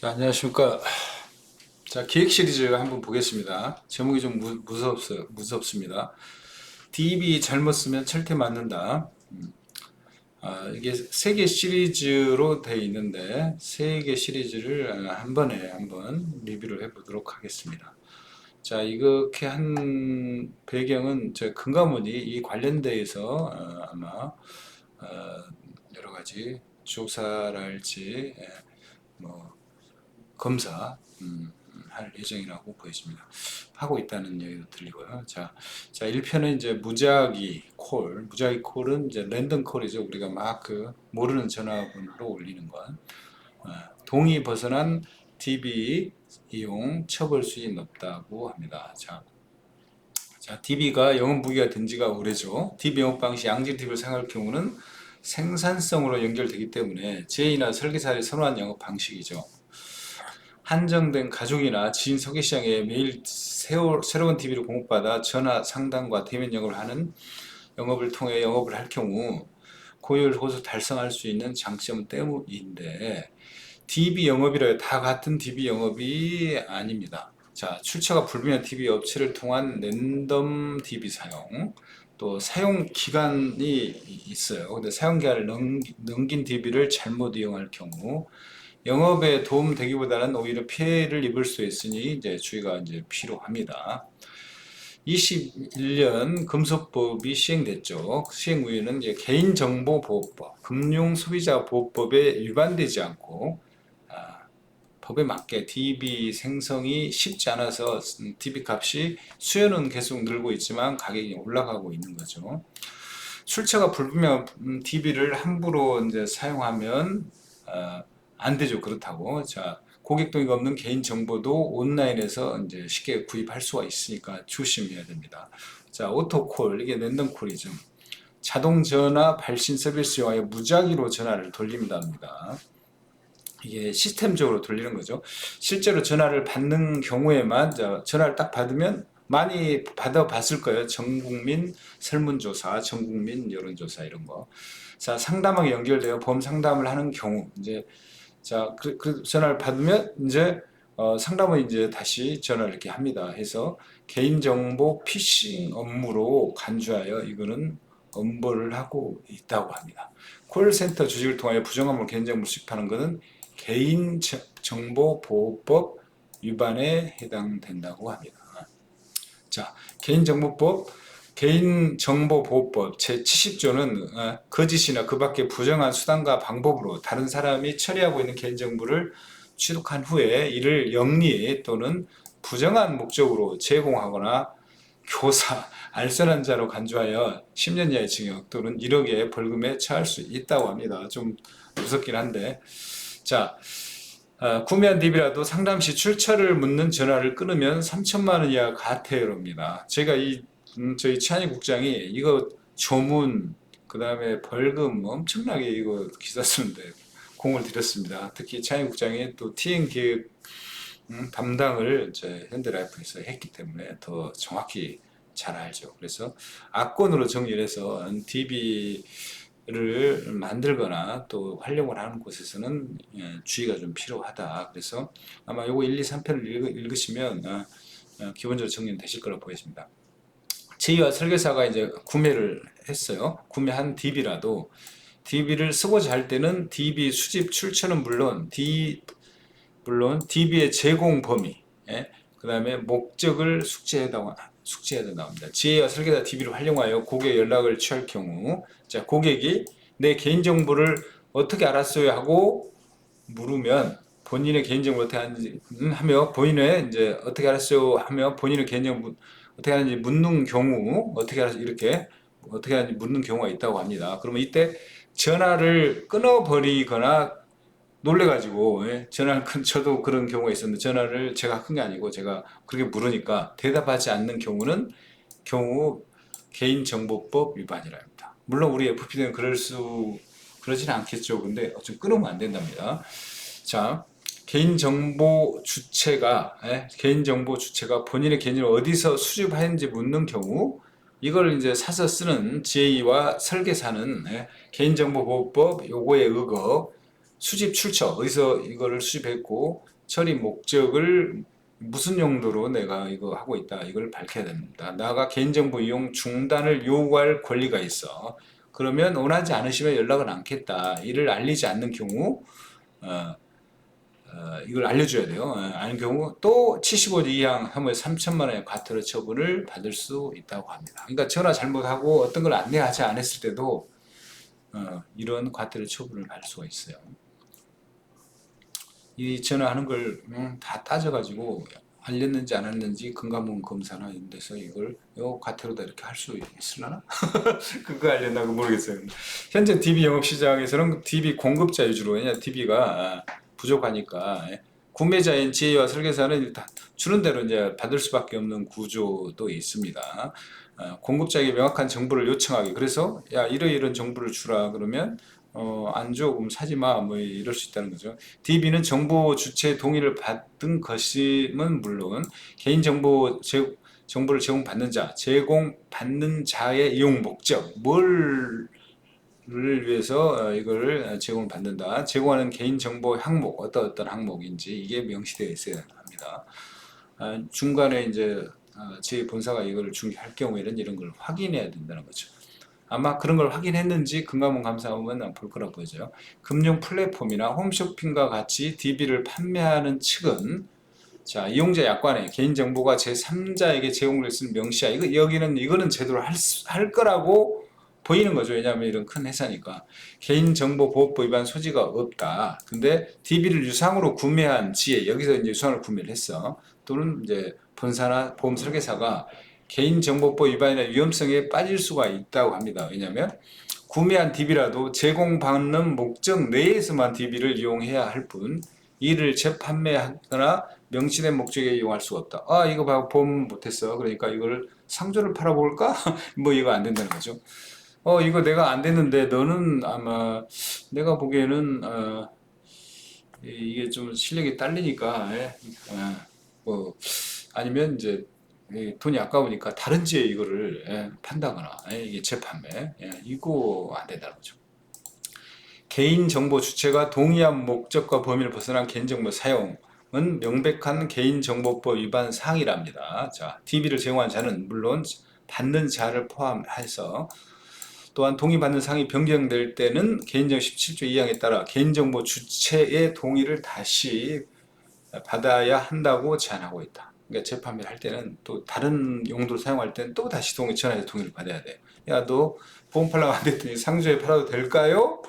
자, 안녕하십니까. 자, 기획 시리즈 한번 보겠습니다. 제목이 좀 무섭습니다. DB 잘못 쓰면 철퇴 맞는다. 이게 세 개 시리즈로 되어 있는데, 세 개 시리즈를 한 번에 한번 리뷰를 해보도록 하겠습니다. 자, 이렇게 한 배경은 제 금감원이 이 관련돼서 아마 여러 가지 조사랄지, 뭐, 검사 할 예정이라고 보여집니다. 하고 있다는 얘기도 들리고요. 자 1편은 이제 무작위 콜은 이제 랜덤 콜이죠. 우리가 막 모르는 전화번호로 올리는 건. 동의 벗어난 DB 이용 처벌 수위 높다고 합니다. 자, DB가 영업 무기가 된 지가 오래죠. DB 영업 방식 양질 DB를 사용할 경우는 생산성으로 연결되기 때문에 제의나 설계사를 선호한 영업 방식이죠. 한정된 가족이나 지인 소개시장에 매일 새로운 TV를 공급받아 전화 상담과 대면 영업을 하는 영업을 통해 영업을 할 경우 고효율 호소 달성할 수 있는 장점 때문인데 DB 영업이라 다 같은 DB 영업이 아닙니다. 자, 출처가 불분명한 DB 업체를 통한 랜덤 DB 사용, 또 사용 기간이 있어요. 근데 사용 기간을 넘긴 DB를 잘못 이용할 경우 영업에 도움되기보다는 오히려 피해를 입을 수 있으니 이제 주의가 이제 필요합니다. 21년 금소법이 시행됐죠. 시행 후에는 이제 개인정보보호법, 금융소비자보호법에 위반되지 않고 법에 맞게 DB 생성이 쉽지 않아서 DB 값이 수요는 계속 늘고 있지만 가격이 올라가고 있는 거죠. 출처가 불분명한 DB를 함부로 이제 사용하면 안 되죠. 그렇다고. 자, 고객 동의가 없는 개인 정보도 온라인에서 이제 쉽게 구입할 수가 있으니까 조심해야 됩니다. 자, 오토콜, 이게 랜덤콜이죠. 자동 전화 발신 서비스 이용하여 무작위로 전화를 돌립니다. 이게 시스템적으로 돌리는 거죠. 실제로 전화를 받는 경우에만 전화를 딱 받으면 많이 받아봤을 거예요. 전국민 설문조사, 전국민 여론조사 이런 거. 자, 상담하게 연결되어 범 상담을 하는 경우 이제 그 전화를 받으면 이제 상담은 이제 다시 전화를 이렇게 합니다. 해서 개인정보 피싱 업무로 간주하여 이거는 엄벌을 하고 있다고 합니다. 콜센터 조직을 통하여 부정한 개인정보를 수집하는 것은 개인정보보호법 위반에 해당된다고 합니다. 자, 개인정보보호법 제70조는 거짓이나 그 밖의 부정한 수단과 방법으로 다른 사람이 처리하고 있는 개인정보를 취득한 후에 이를 영리 또는 부정한 목적으로 제공하거나 교사, 알선한 자로 간주하여 10년 이하의 징역 또는 1억의 벌금에 처할 수 있다고 합니다. 좀 무섭긴 한데. 자, 구매한 DB라도 상담 시 출처를 묻는 전화를 끊으면 3천만 원 이하 과태료입니다. 제가 저희 최한희 국장이 이거 조문, 그 다음에 벌금 엄청나게 이거 기사 쓰는데 공을 들였습니다. 특히 최한희 국장이 또 TN 기획 담당을 현대라이프에서 했기 때문에 더 정확히 잘 알죠. 그래서 악권으로 정리를 해서 DB를 만들거나 또 활용을 하는 곳에서는 주의가 좀 필요하다. 그래서 아마 요거 1, 2, 3편을 읽으시면 기본적으로 정리는 되실 거라고 보여집니다. 제이와 설계사가 이제 구매를 했어요. 구매한 DB라도 DB를 쓰고자 할 때는 DB 수집 출처는 물론 DB의 제공 범위, 그 다음에 목적을 숙지해야 된다고 합니다. 지혜와 설계사 DB를 활용하여 고객 연락을 취할 경우, 자, 고객이 내 개인정보를 어떻게 알았어요 하고 물으면 본인의 개인정보를 어떻게 하는지 하며 본인의 이제 어떻게 알았어요 하며 본인의 개인정보 어떻게 하는지 묻는 경우 어떻게 알았어요 이렇게 어떻게 하는지 묻는 경우가 있다고 합니다. 그러면 이때 전화를 끊어버리거나 놀래가지고 전화를 저도 그런 경우가 있었는데 전화를 제가 큰 게 아니고 제가 그렇게 물으니까 대답하지 않는 경우는 개인정보법 위반이랍니다. 물론 우리 FPD는 그러지는 않겠죠. 근데 좀 끊으면 안 된답니다. 자, 개인정보 주체가 본인의 개인정보를 어디서 수집하는지 묻는 경우 이걸 이제 사서 쓰는 GA와 설계사는 개인정보보호법 요거에 의거 수집 출처 어디서 이거를 수집했고 처리 목적을 무슨 용도로 내가 이거 하고 있다 이걸 밝혀야 됩니다. 나가 개인정보 이용 중단을 요구할 권리가 있어. 그러면 원하지 않으시면 연락을 않겠다. 이를 알리지 않는 경우 어, 이걸 알려줘야 돼요. 아닌 경우 또 75조 이항 하면 3천만 원의 과태료 처분을 받을 수 있다고 합니다. 그러니까 전화 잘못하고 어떤 걸 안내하지 않았을 때도 이런 과태료 처분을 받을 수가 있어요. 이 전화하는 걸 다 따져가지고 알렸는지 안 알렸는지 금감원 검사나 이런 데서 이걸 과태료다 이렇게 할 수 있으려나? 그거 알렸나고 모르겠어요. 현재 DB 영업시장에서는 DB 공급자 위주로, 왜냐 DB가 부족하니까 구매자인 지혜와 설계사는 일단 주는 대로 이제 받을 수밖에 없는 구조도 있습니다. 공급자에게 명확한 정보를 요청하기. 그래서 야 이런 정보를 주라 그러면 안 줘, 그럼 사지 마, 뭐 이럴 수 있다는 거죠. DB는 정보 주체 동의를 받은 것임은 물론 정보를 제공받는 자, 제공받는 자의 이용 목적, 뭘 위해서 이걸 제공을 받는다. 제공하는 개인정보 항목, 어떤 항목인지 이게 명시되어 있어야 합니다. 중간에 이제 제 본사가 이걸 중개할 경우에는 이런 걸 확인해야 된다는 거죠. 아마 그런 걸 확인했는지 금감원 감사하면 볼 거라 보여져요. 금융 플랫폼이나 홈쇼핑과 같이 DB를 판매하는 측은 자 이용자 약관에 개인정보가 제3자에게 제공됐을 명시야. 이거는 제대로 할 거라고 보이는 거죠. 왜냐하면 이런 큰 회사니까. 개인정보보호법 위반 소지가 없다. 근데 DB를 유상으로 구매한 지혜, 여기서 이제 유상으로 구매를 했어. 또는 이제 본사나 보험 설계사가 개인정보법 위반이나 위험성에 빠질 수가 있다고 합니다. 왜냐하면 구매한 DB라도 제공받는 목적 내에서만 DB를 이용해야 할 뿐 이를 재판매하거나 명시된 목적에 이용할 수가 없다. 이거 봐 보험 못했어. 그러니까 이걸 상조를 팔아볼까? 뭐 이거 안 된다는 거죠. 이거 내가 안 됐는데 너는 아마 내가 보기에는 이게 좀 실력이 딸리니까 뭐 아니면 이제 돈이 아까우니까 다른 지에 이거를 판다거나 이게 재판매 이거 안 된다는 거죠. 개인정보 주체가 동의한 목적과 범위를 벗어난 개인정보 사용은 명백한 개인정보법 위반 사항이랍니다. 자, DB를 제공한 자는 물론 받는 자를 포함해서 또한 동의받는 사항이 변경될 때는 개인정보 17조 2항에 따라 개인정보 주체의 동의를 다시 받아야 한다고 제한하고 있다. 그러니까 재판매를 할 때는 또 다른 용도로 사용할 때는 또 다시 전화해서 동의를 받아야 돼. 야, 너 보험 팔라고 안 됐더니 상조에 팔아도 될까요?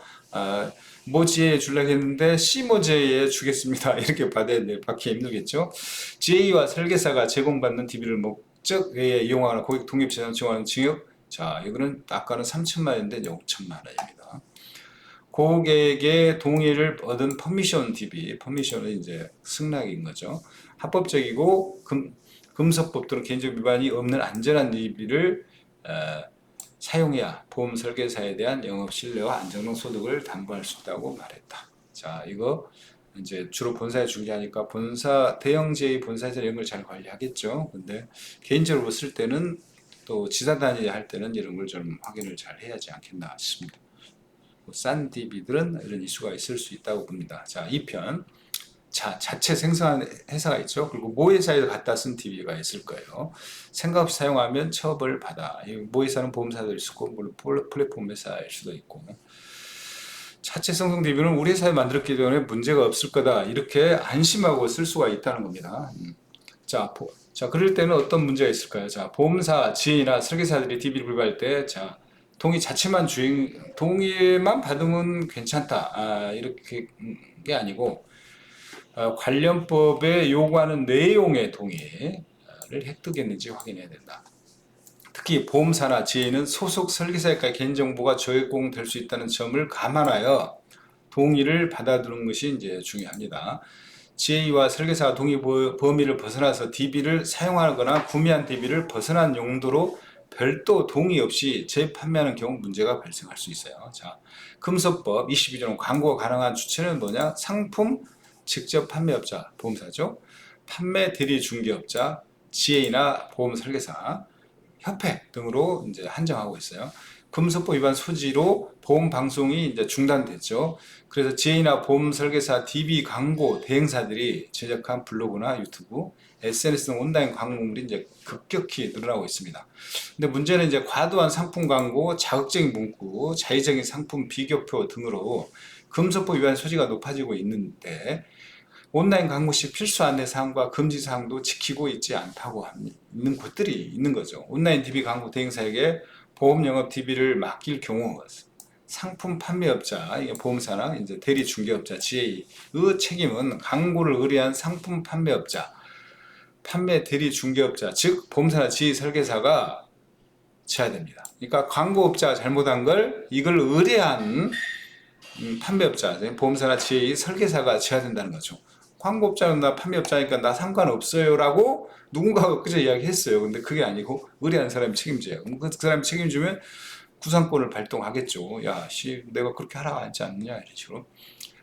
모지에 주려고 했는데 C모지에 주겠습니다. 이렇게 받기 힘들겠죠. GA와 설계사가 제공받는 DB를 목적에 이용하거나 고객 독립재산 지원하는 징역. 자, 이거는 아까는 3천만 원인데 이제 5천만 원입니다. 고객의 동의를 얻은 퍼미션 DB, 퍼미션은 이제 승낙인 거죠. 합법적이고 금서법 또는 개인적 위반이 없는 안전한 DB를 사용해야 보험 설계사에 대한 영업 신뢰와 안정적 소득을 담보할 수 있다고 말했다. 자, 이거 이제 주로 본사에 중개하니까 대형 제2 본사에서 이런 걸 잘 관리하겠죠. 근데 개인적으로 쓸 때는 또 지사 단위 할 때는 이런 걸 좀 확인을 잘 해야지 않겠나 싶습니다. 싼 DB들은 이런 이슈가 있을 수 있다고 봅니다. 자, 2편. 자체 생성한 회사가 있죠. 그리고 모회사에서 갖다 쓴 DB가 있을 거예요. 생각 없이 사용하면 처벌받아. 모회사는 보험사도 있고 물론 플랫폼 회사일 수도 있고. 자체 생성 DB는 우리 회사에 만들었기 때문에 문제가 없을 거다. 이렇게 안심하고 쓸 수가 있다는 겁니다. 자, 그럴 때는 어떤 문제가 있을까요? 자, 보험사, 지혜나 설계사들이 DB를 불발할 때, 자, 동의만 받으면 괜찮다. 이렇게 게 아니고, 관련법에 요구하는 내용의 동의를 획득했는지 확인해야 된다. 특히 보험사나 지혜는 소속 설계사에까지 개인정보가 제공될 수 있다는 점을 감안하여 동의를 받아두는 것이 이제 중요합니다. 지혜와 설계사가 동의 범위를 벗어나서 DB를 사용하거나 구매한 DB를 벗어난 용도로 별도 동의 없이 재판매하는 경우 문제가 발생할 수 있어요. 자, 금서법 22조는 광고가 가능한 주체는 뭐냐? 상품 직접 판매업자, 보험사죠. 판매 대리 중개업자, 지혜나 보험 설계사, 협회 등으로 이제 한정하고 있어요. 금소법 위반 소지로 보험 방송이 이제 중단됐죠. 그래서 지혜나 보험 설계사, DB 광고 대행사들이 제작한 블로그나 유튜브, SNS 등 온라인 광고물이 이제 급격히 늘어나고 있습니다. 근데 문제는 이제 과도한 상품 광고, 자극적인 문구, 자의적인 상품 비교표 등으로 금소법 위반 소지가 높아지고 있는데 온라인 광고 시 필수 안내 사항과 금지 사항도 지키고 있지 않다고 있는 곳들이 있는 거죠. 온라인 DB 광고 대행사에게 보험 영업 DB를 맡길 경우 상품 판매업자, 이게 보험사나 이제 대리 중개업자 GA의 책임은 광고를 의뢰한 상품 판매업자, 판매 대리 중개업자, 즉 보험사나 GA 설계사가 져야 됩니다. 그러니까 광고업자가 잘못한 걸 이걸 의뢰한 판매업자, 보험사나 GA 설계사가 져야 된다는 거죠. 광고업자는 나 판매업자니까 나 상관없어요 라고 누군가가 그저 이야기했어요. 근데 그게 아니고 의뢰한 사람이 책임져요. 그 사람이 책임지면 구상권을 발동하겠죠. 야, 내가 그렇게 하라고 하지 않느냐 이런 식으로.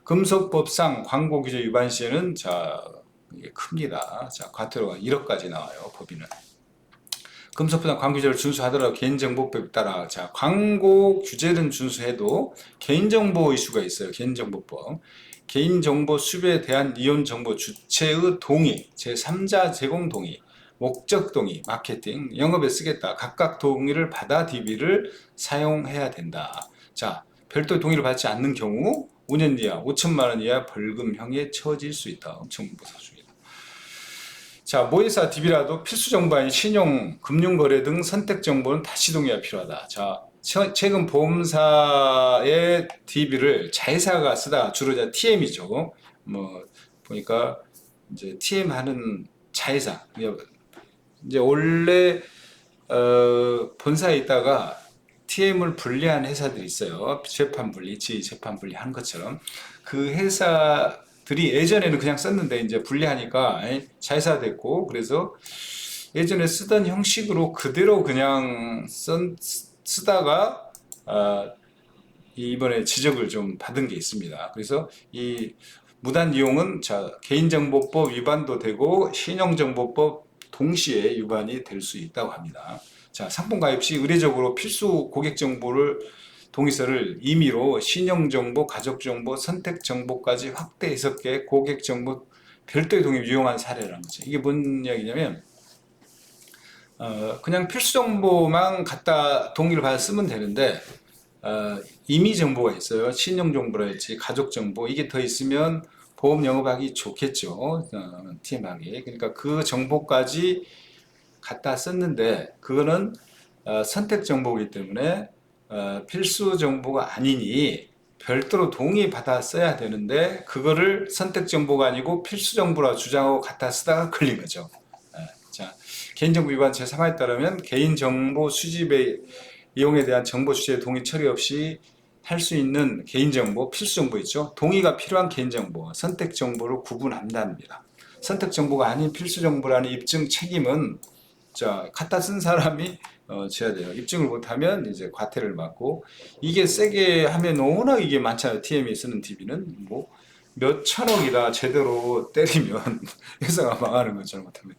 금속법상 광고 규제 위반 시에는 자 이게 큽니다. 자, 과태료가 1억까지 나와요. 법인은. 금속보다 광고 규제를 준수하더라도 개인정보법에 따라 자 광고 규제는 준수해도 개인정보 이슈가 있어요. 개인정보법. 개인정보 수배에 대한 이용정보 주체의 동의, 제3자 제공 동의, 목적 동의, 마케팅, 영업에 쓰겠다. 각각 동의를 받아 DB를 사용해야 된다. 자, 별도 동의를 받지 않는 경우 5년 이하, 5천만 원 이하 벌금형에 처해질 수 있다. 엄청 무서워집니다. 자, 모의사 DB라도 필수 정보 아닌 신용, 금융거래 등 선택 정보는 다시 동의가 필요하다. 자, 최근 보험사의 DB를 자회사가 쓰다 주로 이제 TM이죠. 뭐 보니까 이제 TM 하는 자회사. 이제 원래 본사에 있다가 TM을 분리한 회사들이 있어요. 재판 분리, 지휘 재판 분리 한 것처럼 그 회사들이 예전에는 그냥 썼는데 이제 분리하니까 자회사 됐고 그래서 예전에 쓰던 형식으로 그대로 그냥 쓰다가 이번에 지적을 좀 받은 게 있습니다. 그래서 이 무단 이용은 자 개인정보법 위반도 되고 신용정보법 동시에 위반이 될 수 있다고 합니다. 자, 상품 가입 시 의례적으로 필수 고객 정보를 동의서를 임의로 신용정보, 가족정보, 선택정보까지 확대 해석해 고객정보 별도의 동의 유용한 사례라는 거죠. 이게 뭔 이야기냐면 그냥 필수 정보만 갖다 동의를 받아 쓰면 되는데 임의 정보가 있어요. 신용 정보랄지 가족 정보 이게 더 있으면 보험 영업하기 좋겠죠. TM하기. 그러니까 그 정보까지 갖다 썼는데 그거는 선택 정보이기 때문에 필수 정보가 아니니 별도로 동의 받아 써야 되는데 그거를 선택 정보가 아니고 필수 정보라 주장하고 갖다 쓰다가 걸린 거죠. 자, 개인정보 위반 제3화에 따르면 개인정보 수집의 이용에 대한 정보 주체의 동의 처리 없이 할 수 있는 개인정보, 필수정보 있죠. 동의가 필요한 개인정보, 선택정보로 구분한답니다. 선택정보가 아닌 필수정보라는 입증 책임은 자 갖다 쓴 사람이 져야 돼요. 입증을 못하면 이제 과태료를 받고 이게 세게 하면 워낙 이게 많잖아요. TM이 쓰는 DB는 뭐 몇 천억이다 제대로 때리면 회사가 망하는 것처럼 못하면.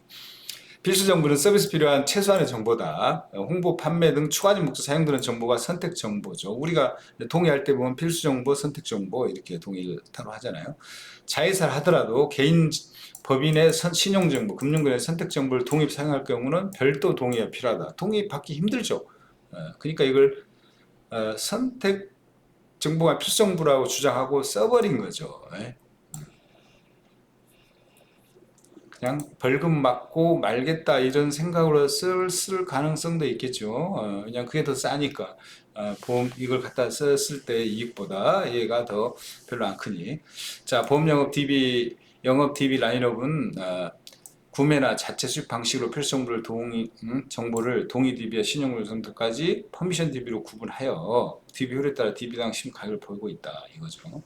필수 정보는 서비스 필요한 최소한의 정보다. 홍보, 판매 등 추가적 목적 사용되는 정보가 선택 정보죠. 우리가 동의할 때 보면 필수 정보, 선택 정보 이렇게 동의를 따로 하잖아요. 자회사를 하더라도 개인 법인의 신용 정보, 금융거래 선택 정보를 동의 사용할 경우는 별도 동의가 필요하다. 동의 받기 힘들죠. 그러니까 이걸 선택 정보가 필수 정보라고 주장하고 써버린 거죠. 그냥 벌금 맞고 말겠다 이런 생각으로 쓸 가능성도 있겠죠. 그냥 그게 더 싸니까 보험 이걸 갖다 썼을 때 이익보다 얘가 더 별로 안 크니. 자, 보험 영업 DB 영업 DB 라인업은 구매나 자체 수입 방식으로 필수 정보를 정보를 동의 DB와 신용물 정도까지 퍼미션 DB로 구분하여 DB 효율에 따라 DB당 심 가격을 보이고 있다 이거죠.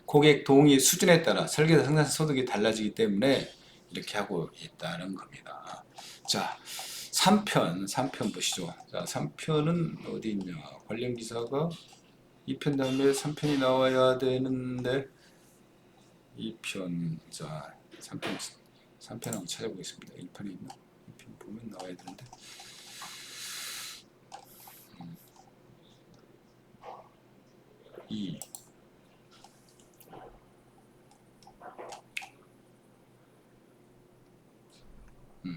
고객 동의 수준에 따라 설계사 생산자 소득이 달라지기 때문에 이렇게 하고 있다는 겁니다. 자, 3편 보시죠. 자, 3편은 어디 있냐? 관련 기사가 2편 다음에 3편이 나와야 되는데 2편 자 3편 한번 찾아보겠습니다. 1편이 있나? 2편 보면 나와야 되는데 2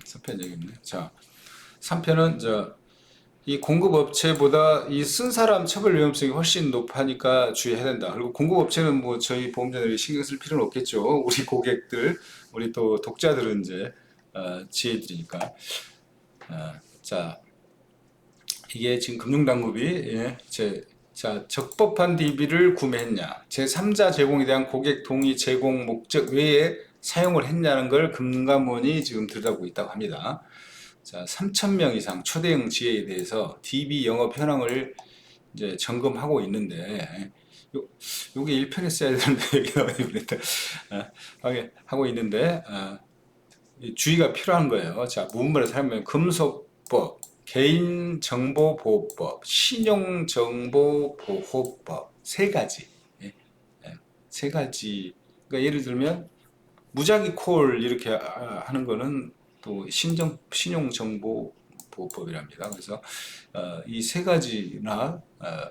3편 여기 있네. 자, 3편은 이 공급업체보다 이 쓴 사람 처벌 위험성이 훨씬 높으니까 주의해야 된다. 그리고 공급업체는 뭐 저희 보험자들이 신경 쓸 필요는 없겠죠. 우리 고객들, 우리 또 독자들은 이제 지혜들이니까. 자, 이게 지금 금융당국이 자, 적법한 DB를 구매했냐, 제3자 제공에 대한 고객 동의 제공 목적 외에 사용을 했냐는 걸 금감원이 지금 들여다보고 있다고 합니다. 자, 3,000명 이상 초대형 지회에 대해서 DB 영업 현황을 이제 점검하고 있는데, 요게 1편에 써야 되는데, 여기 나와있는데, 하고 있는데, 주의가 필요한 거예요. 자, 무문문을 살면 금속법, 개인정보보호법, 신용정보보호법 세 가지. 세 가지. 그러니까 예를 들면 무작위 콜 이렇게 하는 거는 또 신용정보보호법이랍니다. 그래서 이 세 가지나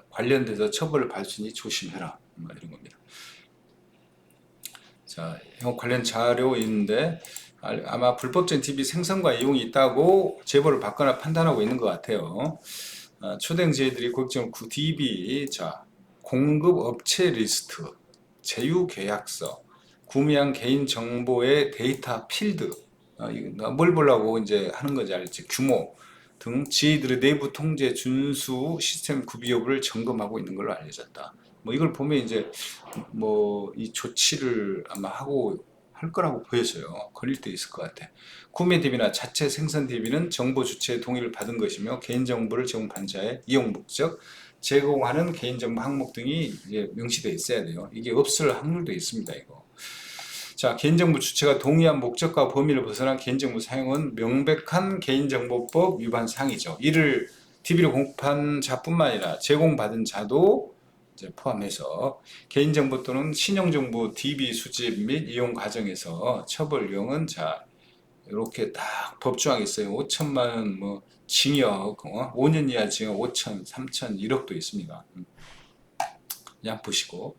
관련돼서 처벌을 받을 수 있으니 조심해라. 이런 겁니다. 자, 형 관련 자료 있는데 아마 불법적인 DB 생성과 이용이 있다고 제보를 받거나 판단하고 있는 것 같아요. 초대형 제의들이 고객정 DB, 자, 공급업체 리스트, 제휴계약서, 구매한 개인정보의 데이터 필드, 뭘 보려고 이제 하는 건지 알지? 규모 등 지휘들의 내부 통제 준수 시스템 구비 여부를 점검하고 있는 걸로 알려졌다. 뭐 이걸 보면 이제 뭐 이 조치를 아마 하고 할 거라고 보여져요. 걸릴 때 있을 것 같아. 구매 DB나 자체 생산 DB는 정보 주체의 동의를 받은 것이며 개인정보를 제공한 자의 이용 목적, 제공하는 개인정보 항목 등이 이제 명시되어 있어야 돼요. 이게 없을 확률도 있습니다. 이거. 자, 개인정보 주체가 동의한 목적과 범위를 벗어난 개인정보 사용은 명백한 개인정보법 위반 사항이죠. 이를 DB를 공급한 자뿐만 아니라 제공받은 자도 이제 포함해서 개인정보 또는 신용정보 DB 수집 및 이용 과정에서 처벌 유형은 자, 이렇게 딱 법조항이 있어요. 5천만 원 뭐 징역, 5년 이하 징역 5천, 3천, 1억도 있습니다. 그냥 보시고.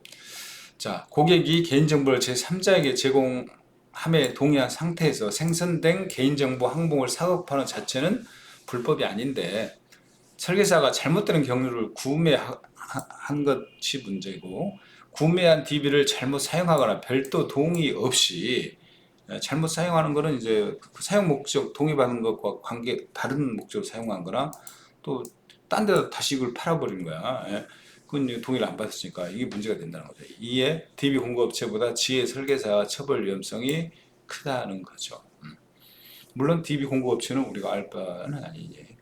자, 고객이 개인정보를 제3자에게 제공함에 동의한 상태에서 생성된 개인정보 항목을 사업하는 자체는 불법이 아닌데 설계사가 잘못되는 경로를 구매한 것이 문제고, 구매한 DB를 잘못 사용하거나 별도 동의 없이 잘못 사용하는 것은 이제 그 사용 목적 동의받은 것과 다른 목적으로 사용한 거나 또 딴 데다 다시 이걸 팔아버린 거야. 그건 동의를 안 받았으니까 이게 문제가 된다는 거죠. 이에 DB 공급업체보다 지혜 설계사 처벌 위험성이 크다는 거죠. 물론 DB 공급업체는 우리가 알 바는 아니니.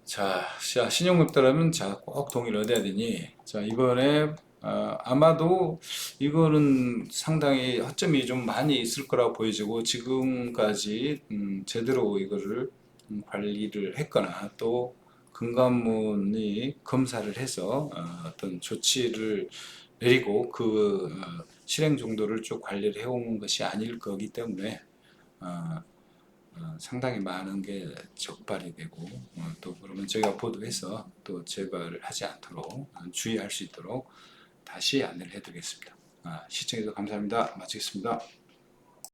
자, 신용급다라면 자, 꼭 동의를 얻어야 되니. 자, 이번에 아마도 이거는 상당히 허점이 좀 많이 있을 거라고 보여지고, 지금까지 제대로 이거를 관리를 했거나 또 금감원이 검사를 해서 어떤 조치를 내리고 그 실행 정도를 쭉 관리를 해온 것이 아닐 거기 때문에 상당히 많은 게 적발이 되고 또 그러면 저희가 보도해서 또 재발을 하지 않도록 주의할 수 있도록 다시 안내를 해드리겠습니다. 시청해주셔서 감사합니다. 마치겠습니다.